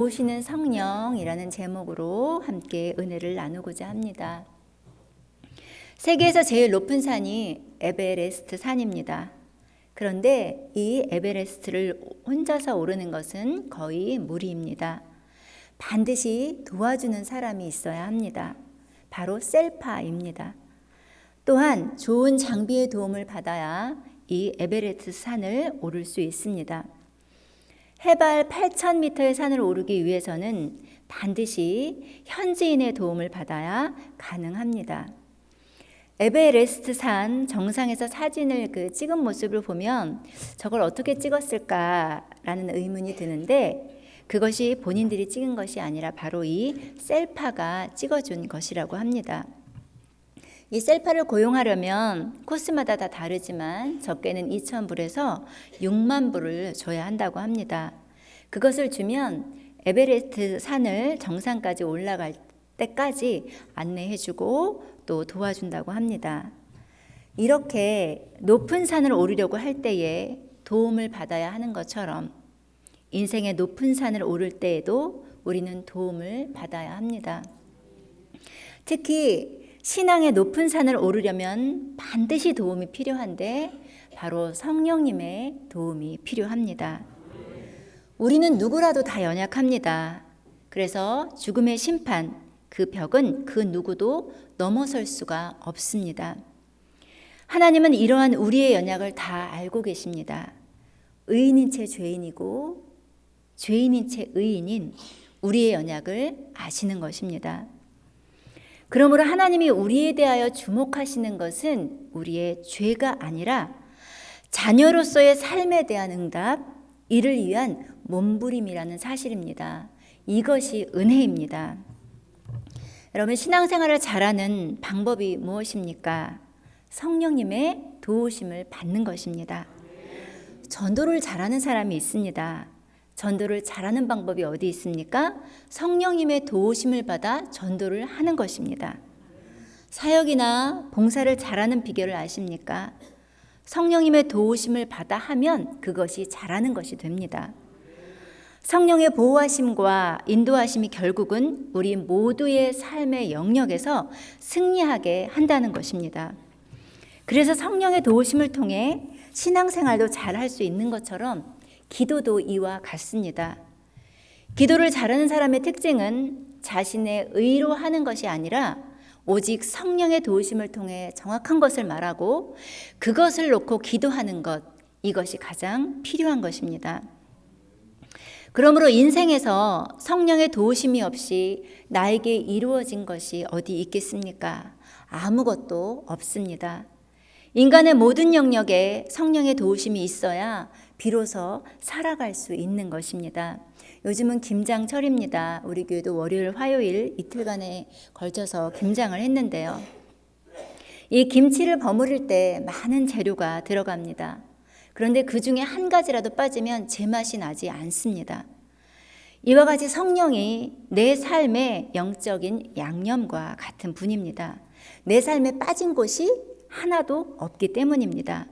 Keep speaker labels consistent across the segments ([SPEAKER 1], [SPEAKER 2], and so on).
[SPEAKER 1] 오시는 성령이라는 제목으로 함께 은혜를 나누고자 합니다. 세계에서 제일 높은 산이 에베레스트 산입니다. 그런데 이 에베레스트를 혼자서 오르는 것은 거의 무리입니다. 반드시 도와주는 사람이 있어야 합니다. 바로 셀파입니다. 또한 좋은 장비의 도움을 받아야 이 에베레스트 산을 오를 수 있습니다. 해발 8,000m의 산을 오르기 위해서는 반드시 현지인의 도움을 받아야 가능합니다. 에베레스트 산 정상에서 사진을 찍은 모습을 보면 저걸 어떻게 찍었을까라는 의문이 드는데, 그것이 본인들이 찍은 것이 아니라 바로 이 셀파가 찍어준 것이라고 합니다. 이 셀파를 고용하려면 코스마다 다 다르지만 적게는 2,000불에서 6만 불을 줘야 한다고 합니다. 그것을 주면 에베레스트 산을 정상까지 올라갈 때까지 안내해주고 또 도와준다고 합니다. 이렇게 높은 산을 오르려고 할 때에 도움을 받아야 하는 것처럼 인생의 높은 산을 오를 때에도 우리는 도움을 받아야 합니다. 특히 신앙의 높은 산을 오르려면 반드시 도움이 필요한데 바로 성령님의 도움이 필요합니다. 우리는 누구라도 다 연약합니다. 그래서 죽음의 심판, 그 벽은 그 누구도 넘어설 수가 없습니다. 하나님은 이러한 우리의 연약을 다 알고 계십니다. 의인인 채 죄인이고 죄인인 채 의인인 우리의 연약을 아시는 것입니다. 그러므로 하나님이 우리에 대하여 주목하시는 것은 우리의 죄가 아니라 자녀로서의 삶에 대한 응답, 이를 위한 몸부림이라는 사실입니다. 이것이 은혜입니다. 여러분, 신앙생활을 잘하는 방법이 무엇입니까? 성령님의 도우심을 받는 것입니다. 전도를 잘하는 사람이 있습니다. 전도를 잘하는 방법이 어디 있습니까? 성령님의 도우심을 받아 전도를 하는 것입니다. 사역이나 봉사를 잘하는 비결을 아십니까? 성령님의 도우심을 받아 하면 그것이 잘하는 것이 됩니다. 성령의 보호하심과 인도하심이 결국은 우리 모두의 삶의 영역에서 승리하게 한다는 것입니다. 그래서 성령의 도우심을 통해 신앙생활도 잘할 수 있는 것처럼 기도도 이와 같습니다. 기도를 잘하는 사람의 특징은 자신의 의로 하는 것이 아니라 오직 성령의 도우심을 통해 정확한 것을 말하고 그것을 놓고 기도하는 것, 이것이 가장 필요한 것입니다. 그러므로 인생에서 성령의 도우심이 없이 나에게 이루어진 것이 어디 있겠습니까? 아무것도 없습니다. 인간의 모든 영역에 성령의 도우심이 있어야 비로소 살아갈 수 있는 것입니다. 요즘은 김장철입니다. 우리 교회도 월요일, 화요일 이틀간에 걸쳐서 김장을 했는데요. 이 김치를 버무릴 때 많은 재료가 들어갑니다. 그런데 그 중에 한 가지라도 빠지면 제맛이 나지 않습니다. 이와 같이 성령이 내 삶의 영적인 양념과 같은 분입니다. 내 삶에 빠진 곳이 하나도 없기 때문입니다.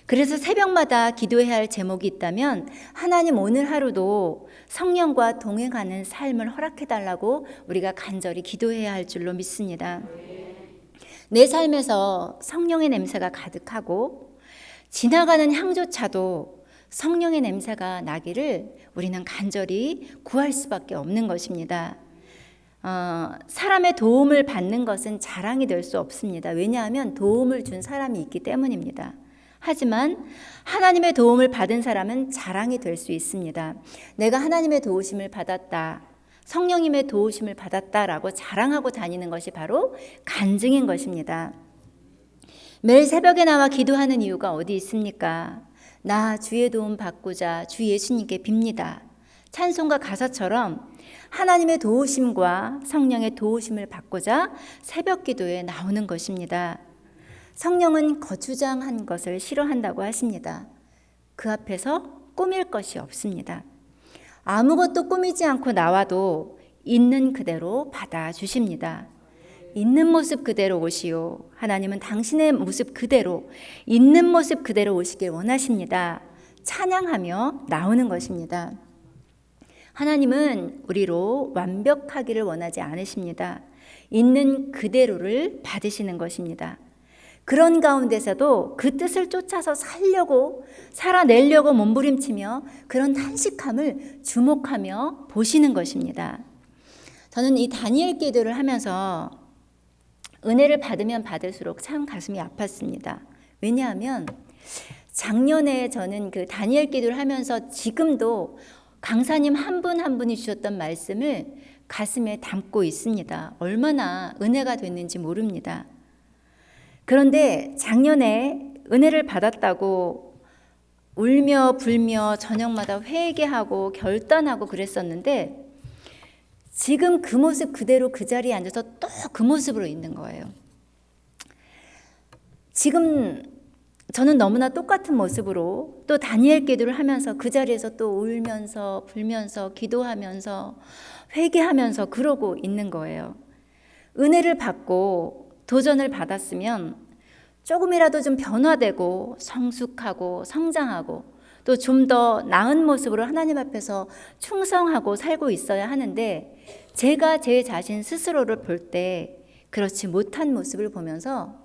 [SPEAKER 1] 그래서 새벽마다 기도해야 할 제목이 있다면 하나님 오늘 하루도 성령과 동행하는 삶을 허락해달라고 우리가 간절히 기도해야 할 줄로 믿습니다. 내 삶에서 성령의 냄새가 가득하고 지나가는 향조차도 성령의 냄새가 나기를 우리는 간절히 구할 수밖에 없는 것입니다. 사람의 도움을 받는 것은 자랑이 될 수 없습니다. 왜냐하면 도움을 준 사람이 있기 때문입니다. 하지만 하나님의 도움을 받은 사람은 자랑이 될 수 있습니다. 내가 하나님의 도우심을 받았다, 성령님의 도우심을 받았다라고 자랑하고 다니는 것이 바로 간증인 것입니다. 매일 새벽에 나와 기도하는 이유가 어디 있습니까? 나 주의 도움 받고자 주 예수님께 빕니다. 찬송가 가사처럼 하나님의 도우심과 성령의 도우심을 받고자 새벽 기도에 나오는 것입니다. 성령은 거추장한 것을 싫어한다고 하십니다. 그 앞에서 꾸밀 것이 없습니다. 아무것도 꾸미지 않고 나와도 있는 그대로 받아주십니다. 있는 모습 그대로 오시오. 하나님은 당신의 모습 그대로, 있는 모습 그대로 오시길 원하십니다. 찬양하며 나오는 것입니다. 하나님은 우리로 완벽하기를 원하지 않으십니다. 있는 그대로를 받으시는 것입니다. 그런 가운데서도 그 뜻을 쫓아서 살아내려고 몸부림치며 그런 탄식함을 주목하며 보시는 것입니다. 저는 이 다니엘 기도를 하면서 은혜를 받으면 받을수록 참 가슴이 아팠습니다. 왜냐하면 작년에 저는 그 다니엘 기도를 하면서 지금도 강사님 한 분 한 분이 주셨던 말씀을 가슴에 담고 있습니다. 얼마나 은혜가 됐는지 모릅니다. 그런데 작년에 은혜를 받았다고 울며 불며 저녁마다 회개하고 결단하고 그랬었는데 지금 그 모습 그대로 그 자리에 앉아서 또 그 모습으로 있는 거예요. 지금 저는 너무나 똑같은 모습으로 또 다니엘 기도를 하면서 그 자리에서 또 울면서 불면서 기도하면서 회개하면서 그러고 있는 거예요. 은혜를 받고 도전을 받았으면 조금이라도 좀 변화되고 성숙하고 성장하고 또 좀 더 나은 모습으로 하나님 앞에서 충성하고 살고 있어야 하는데 제가 제 자신 스스로를 볼 때 그렇지 못한 모습을 보면서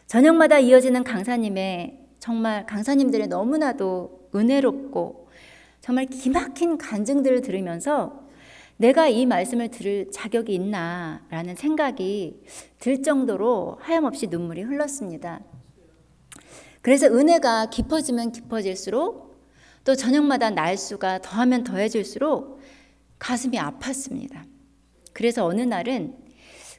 [SPEAKER 1] 저녁마다 이어지는 정말 강사님들의 너무나도 은혜롭고 정말 기막힌 간증들을 들으면서 내가 이 말씀을 들을 자격이 있나라는 생각이 들 정도로 하염없이 눈물이 흘렀습니다. 그래서 은혜가 깊어지면 깊어질수록 또 저녁마다 날수가 더하면 더해질수록 가슴이 아팠습니다. 그래서 어느 날은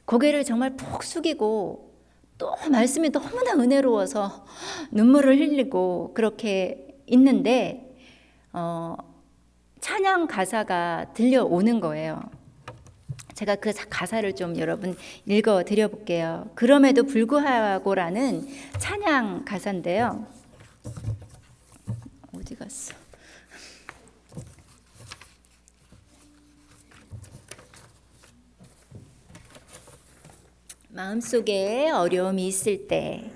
[SPEAKER 1] 고개를 정말 푹 숙이고 또 말씀이 너무나 은혜로워서 눈물을 흘리고 그렇게 있는데 찬양 가사가 들려오는 거예요. 제가 그 가사를 좀 여러분 읽어 드려 볼게요. 그럼에도 불구하고라는 찬양 가사인데요. 어디 갔어? 마음속에 어려움이 있을 때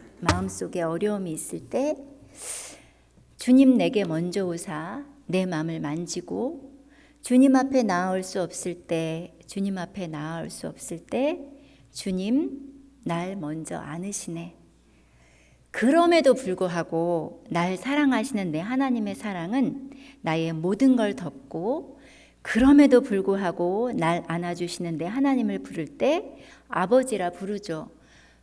[SPEAKER 1] 주님 내게 먼저 오사 내 마음을 만지고 주님 앞에 나아올 수 없을 때 주님 날 먼저 안으시네. 그럼에도 불구하고 날 사랑하시는 내 하나님의 사랑은 나의 모든 걸 덮고 그럼에도 불구하고 날 안아주시는 내 하나님을 부를 때 아버지라 부르죠.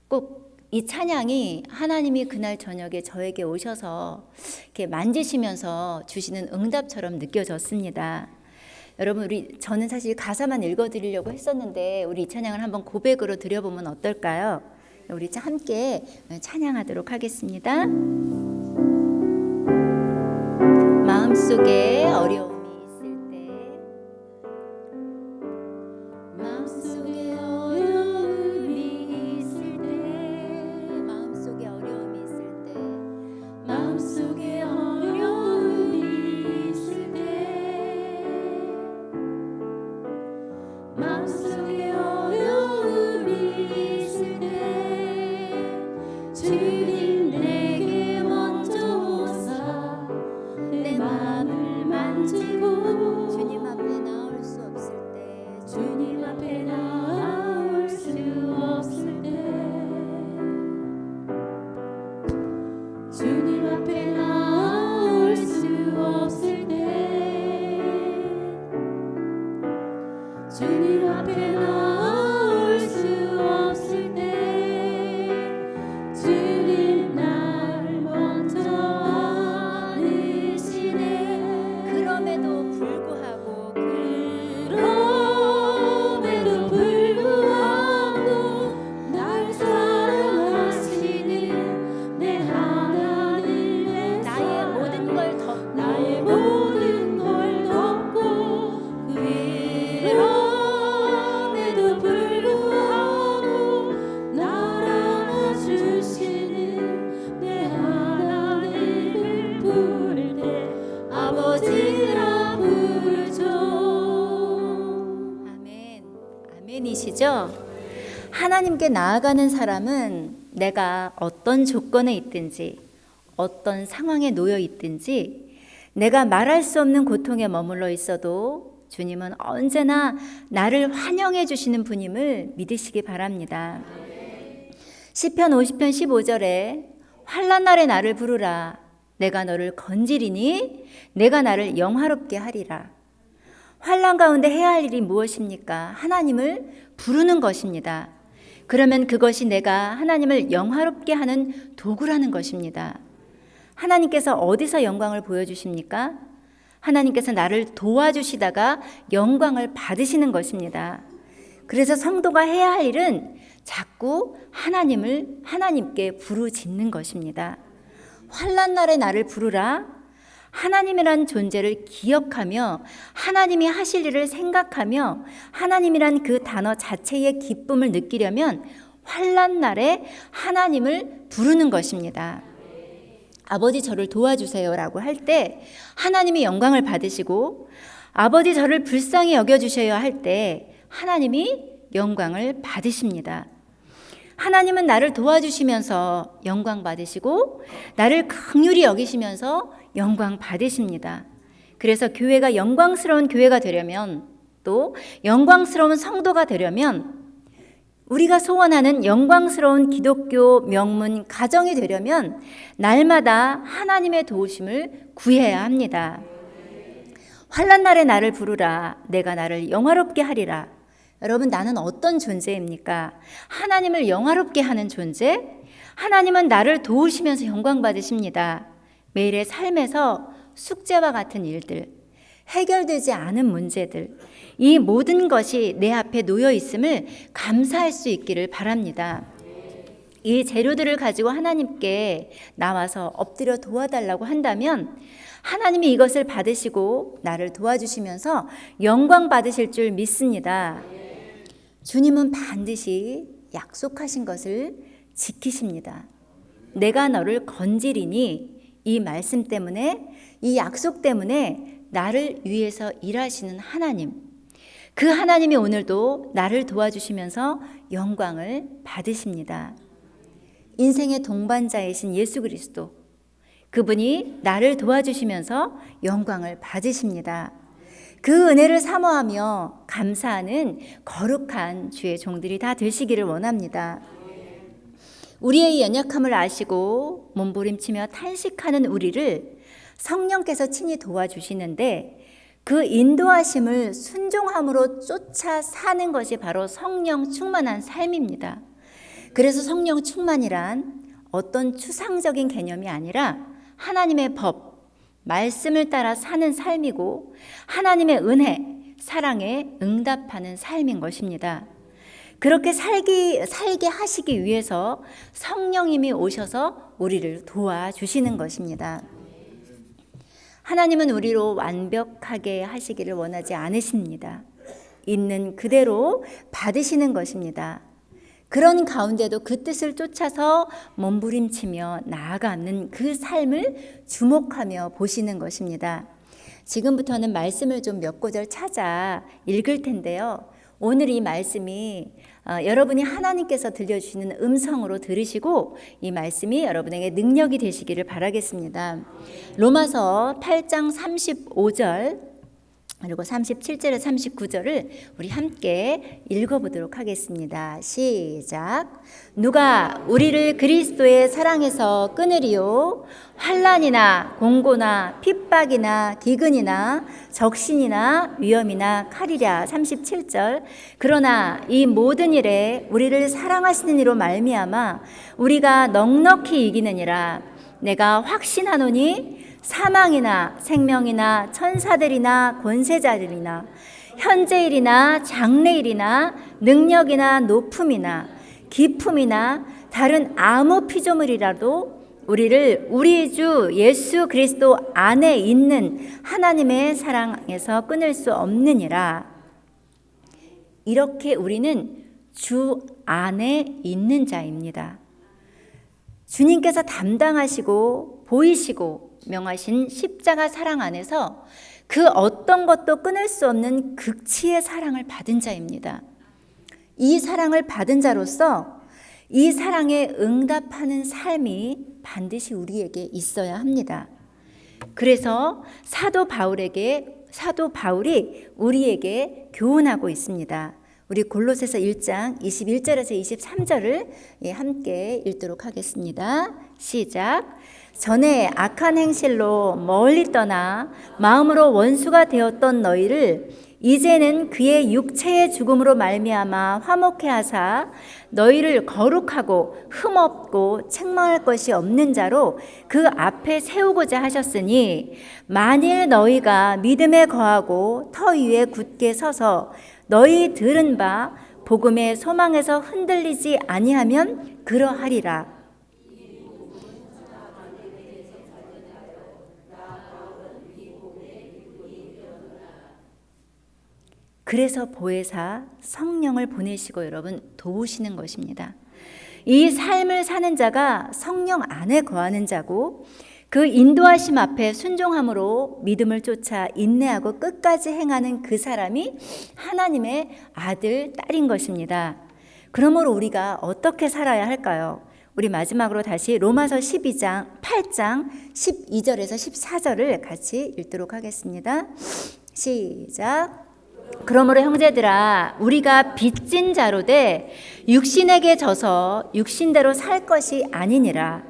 [SPEAKER 1] 꼭 이 찬양이 하나님이 그날 저녁에 저에게 오셔서 이렇게 만지시면서 주시는 응답처럼 느껴졌습니다. 여러분, 저는 사실 가사만 읽어드리려고 했었는데 우리 이 찬양을 한번 고백으로 드려보면 어떨까요? 우리 함께 찬양하도록 하겠습니다. 마음속에 어려움이 있을 때 마음속에 어려움이 있을 때 마음속에 어려움이 있을 때 마음속에 어려움이 있을 때 마음속에 어려움이 있을 때 주님 내게 먼저 오사 내 마음을 만지고 주님 앞에 나올 수 없을 때 주님 앞에 나올 수 없을 때 주님 앞에 나올 수 없을 때 주님 앞에 나올 수 없을 때 주님 날 먼저 안으시네. 그럼에도 불구하고 날 사랑하시는 내 하나님의 나의 모든 걸 덮고 그럼에도 불구하고 날 안아주시는 내 하나님을 부를 때 아버지라 부르죠. 아멘. 아멘이시죠? 하나님께 나아가는 사람은 내가 어떤 조건에 있든지 어떤 상황에 놓여 있든지 내가 말할 수 없는 고통에 머물러 있어도 주님은 언제나 나를 환영해 주시는 분임을 믿으시기 바랍니다. 시편 50편 15절에 환난 날에 나를 부르라. 내가 너를 건지리니 내가 나를 영화롭게 하리라. 환난 가운데 해야 할 일이 무엇입니까? 하나님을 부르는 것입니다. 그러면 그것이 내가 하나님을 영화롭게 하는 도구라는 것입니다. 하나님께서 어디서 영광을 보여주십니까? 하나님께서 나를 도와주시다가 영광을 받으시는 것입니다. 그래서 성도가 해야 할 일은 자꾸 하나님께 부르짖는 것입니다. 환난 날에 나를 부르라. 하나님이란 존재를 기억하며 하나님이 하실 일을 생각하며 하나님이란 그 단어 자체의 기쁨을 느끼려면 환난 날에 하나님을 부르는 것입니다. 아버지 저를 도와주세요 라고 할 때 하나님이 영광을 받으시고, 아버지 저를 불쌍히 여겨주셔야 할 때 하나님이 영광을 받으십니다. 하나님은 나를 도와주시면서 영광 받으시고 나를 긍휼히 여기시면서 영광 받으십니다. 그래서 교회가 영광스러운 교회가 되려면, 또 영광스러운 성도가 되려면, 우리가 소원하는 영광스러운 기독교 명문 가정이 되려면 날마다 하나님의 도우심을 구해야 합니다. 환난 날에 나를 부르라. 내가 나를 영화롭게 하리라. 여러분, 나는 어떤 존재입니까? 하나님을 영화롭게 하는 존재? 하나님은 나를 도우시면서 영광 받으십니다. 매일의 삶에서 숙제와 같은 일들, 해결되지 않은 문제들, 이 모든 것이 내 앞에 놓여 있음을 감사할 수 있기를 바랍니다. 이 재료들을 가지고 하나님께 나와서 엎드려 도와달라고 한다면 하나님이 이것을 받으시고 나를 도와주시면서 영광 받으실 줄 믿습니다. 주님은 반드시 약속하신 것을 지키십니다. 내가 너를 건지리니, 이 말씀 때문에, 이 약속 때문에 나를 위해서 일하시는 하나님, 그 하나님이 오늘도 나를 도와주시면서 영광을 받으십니다. 인생의 동반자이신 예수 그리스도, 그분이 나를 도와주시면서 영광을 받으십니다. 그 은혜를 사모하며 감사하는 거룩한 주의 종들이 다 되시기를 원합니다. 우리의 연약함을 아시고 몸부림치며 탄식하는 우리를 성령께서 친히 도와주시는데, 그 인도하심을 순종함으로 쫓아 사는 것이 바로 성령 충만한 삶입니다. 그래서 성령 충만이란 어떤 추상적인 개념이 아니라 하나님의 법, 말씀을 따라 사는 삶이고 하나님의 은혜, 사랑에 응답하는 삶인 것입니다. 그렇게 살게 하시기 위해서 성령님이 오셔서 우리를 도와주시는 것입니다. 하나님은 우리로 완벽하게 하시기를 원하지 않으십니다. 있는 그대로 받으시는 것입니다. 그런 가운데도 그 뜻을 쫓아서 몸부림치며 나아가는 그 삶을 주목하며 보시는 것입니다. 지금부터는 말씀을 좀 몇 구절 찾아 읽을 텐데요. 오늘 이 말씀이 여러분이 하나님께서 들려주시는 음성으로 들으시고 이 말씀이 여러분에게 능력이 되시기를 바라겠습니다. 로마서 8장 35절 그리고 37절에 39절을 우리 함께 읽어보도록 하겠습니다. 시작. 누가 우리를 그리스도의 사랑에서 끊으리요? 환난이나 공고나 핍박이나 기근이나 적신이나 위험이나 칼이랴. 37절. 그러나 이 모든 일에 우리를 사랑하시는 이로 말미암아 우리가 넉넉히 이기느니라. 내가 확신하노니 사망이나 생명이나 천사들이나 권세자들이나 현재일이나 장래일이나 능력이나 높음이나 깊음이나 다른 아무 피조물이라도 우리를 우리 주 예수 그리스도 안에 있는 하나님의 사랑에서 끊을 수 없느니라. 이렇게 우리는 주 안에 있는 자입니다. 주님께서 담당하시고 보이시고 명하신 십자가 사랑 안에서 그 어떤 것도 끊을 수 없는 극치의 사랑을 받은 자입니다. 이 사랑을 받은 자로서 이 사랑에 응답하는 삶이 반드시 우리에게 있어야 합니다. 그래서 사도 바울이 우리에게 교훈하고 있습니다. 우리 골로새서 1장 21절에서 23절을 함께 읽도록 하겠습니다. 시작. 전에 악한 행실로 멀리 떠나 마음으로 원수가 되었던 너희를 이제는 그의 육체의 죽음으로 말미암아 화목해 하사 너희를 거룩하고 흠없고 책망할 것이 없는 자로 그 앞에 세우고자 하셨으니 만일 너희가 믿음에 거하고 터 위에 굳게 서서 너희 들은 바 복음의 소망에서 흔들리지 아니하면 그러하리라. 그래서 보혜사 성령을 보내시고 여러분 도우시는 것입니다. 이 삶을 사는 자가 성령 안에 거하는 자고 그 인도하심 앞에 순종함으로 믿음을 쫓아 인내하고 끝까지 행하는 그 사람이 하나님의 아들, 딸인 것입니다. 그러므로 우리가 어떻게 살아야 할까요? 우리 마지막으로 다시 로마서 8장 12절에서 14절을 같이 읽도록 하겠습니다. 시작. 그러므로 형제들아 우리가 빚진 자로 돼 육신에게 져서 육신대로 살 것이 아니니라.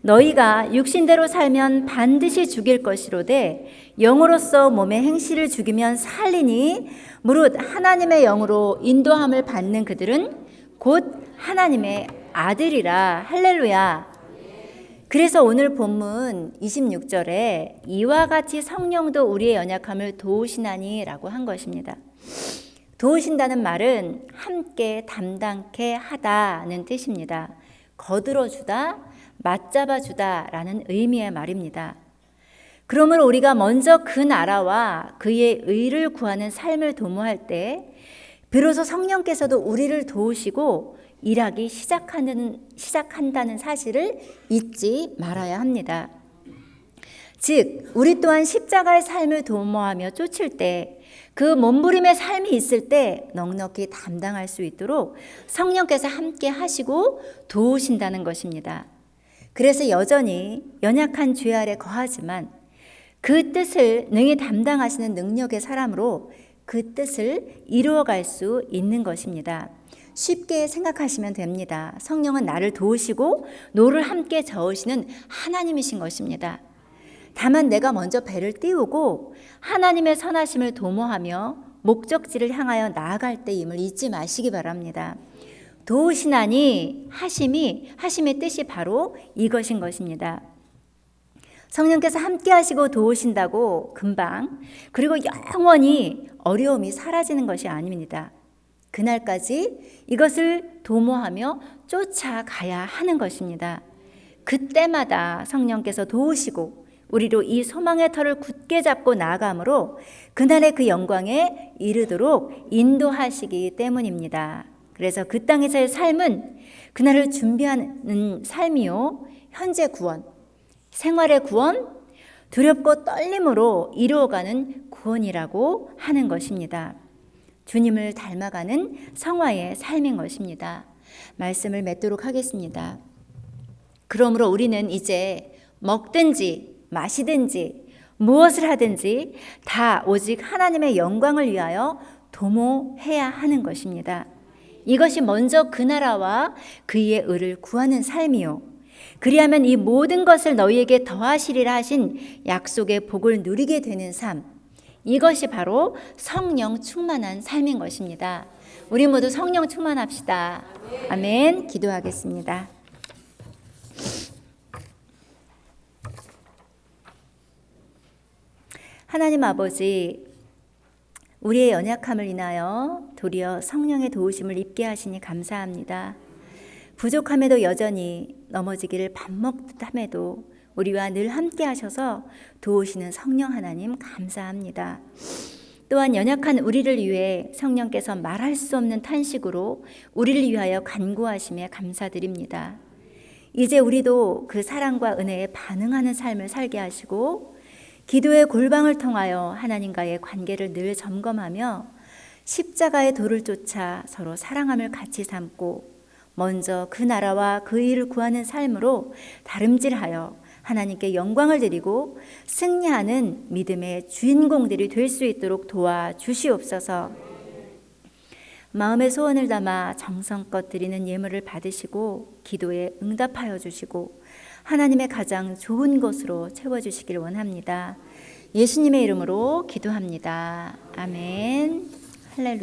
[SPEAKER 1] 너희가 육신대로 살면 반드시 죽일 것이로되 영으로서 몸의 행실을 죽이면 살리니 무릇 하나님의 영으로 인도함을 받는 그들은 곧 하나님의 아들이라. 할렐루야. 그래서 오늘 본문 26절에 이와 같이 성령도 우리의 연약함을 도우시나니 라고 한 것입니다. 도우신다는 말은 함께 담당케 하다는 뜻입니다. 거들어주다, 맞잡아주다 라는 의미의 말입니다. 그러므로 우리가 먼저 그 나라와 그의 의를 구하는 삶을 도모할 때 비로소 성령께서도 우리를 도우시고 일하기 시작한다는 사실을 잊지 말아야 합니다. 즉 우리 또한 십자가의 삶을 도모하며 쫓을 때 그 몸부림의 삶이 있을 때 넉넉히 담당할 수 있도록 성령께서 함께 하시고 도우신다는 것입니다. 그래서 여전히 연약한 죄 아래 거하지만 그 뜻을 능히 담당하시는 능력의 사람으로 그 뜻을 이루어갈 수 있는 것입니다. 쉽게 생각하시면 됩니다. 성령은 나를 도우시고 노를 함께 저으시는 하나님이신 것입니다. 다만 내가 먼저 배를 띄우고 하나님의 선하심을 도모하며 목적지를 향하여 나아갈 때임을 잊지 마시기 바랍니다. 도우시나니 하심의 뜻이 바로 이것인 것입니다. 성령께서 함께 하시고 도우신다고 금방 그리고 영원히 어려움이 사라지는 것이 아닙니다. 그날까지 이것을 도모하며 쫓아가야 하는 것입니다. 그때마다 성령께서 도우시고 우리로 이 소망의 터를 굳게 잡고 나아가므로 그날의 그 영광에 이르도록 인도하시기 때문입니다. 그래서 그 땅에서의 삶은 그날을 준비하는 삶이요, 현재 구원, 생활의 구원, 두렵고 떨림으로 이루어가는 구원이라고 하는 것입니다. 주님을 닮아가는 성화의 삶인 것입니다. 말씀을 맺도록 하겠습니다. 그러므로 우리는 이제 먹든지 마시든지 무엇을 하든지 다 오직 하나님의 영광을 위하여 도모해야 하는 것입니다. 이것이 먼저 그 나라와 그의 의를 구하는 삶이요, 그리하면 이 모든 것을 너희에게 더하시리라 하신 약속의 복을 누리게 되는 삶, 이것이 바로 성령 충만한 삶인 것입니다. 우리 모두 성령 충만합시다. 아멘. 기도하겠습니다. 하나님 아버지, 우리의 연약함을 인하여 도리어 성령의 도우심을 입게 하시니 감사합니다. 부족함에도 여전히 넘어지기를 밥 먹듯 함에도 우리와 늘 함께 하셔서 도우시는 성령 하나님 감사합니다. 또한 연약한 우리를 위해 성령께서 말할 수 없는 탄식으로 우리를 위하여 간구하심에 감사드립니다. 이제 우리도 그 사랑과 은혜에 반응하는 삶을 살게 하시고 기도의 골방을 통하여 하나님과의 관계를 늘 점검하며 십자가의 도를 쫓아 서로 사랑함을 같이 삼고 먼저 그 나라와 그 일을 구하는 삶으로 다름질하여 하나님께 영광을 드리고 승리하는 믿음의 주인공들이 될 수 있도록 도와주시옵소서. 마음의 소원을 담아 정성껏 드리는 예물을 받으시고 기도에 응답하여 주시고 하나님의 가장 좋은 것으로 채워주시길 원합니다. 예수님의 이름으로 기도합니다. 아멘. 할렐루야.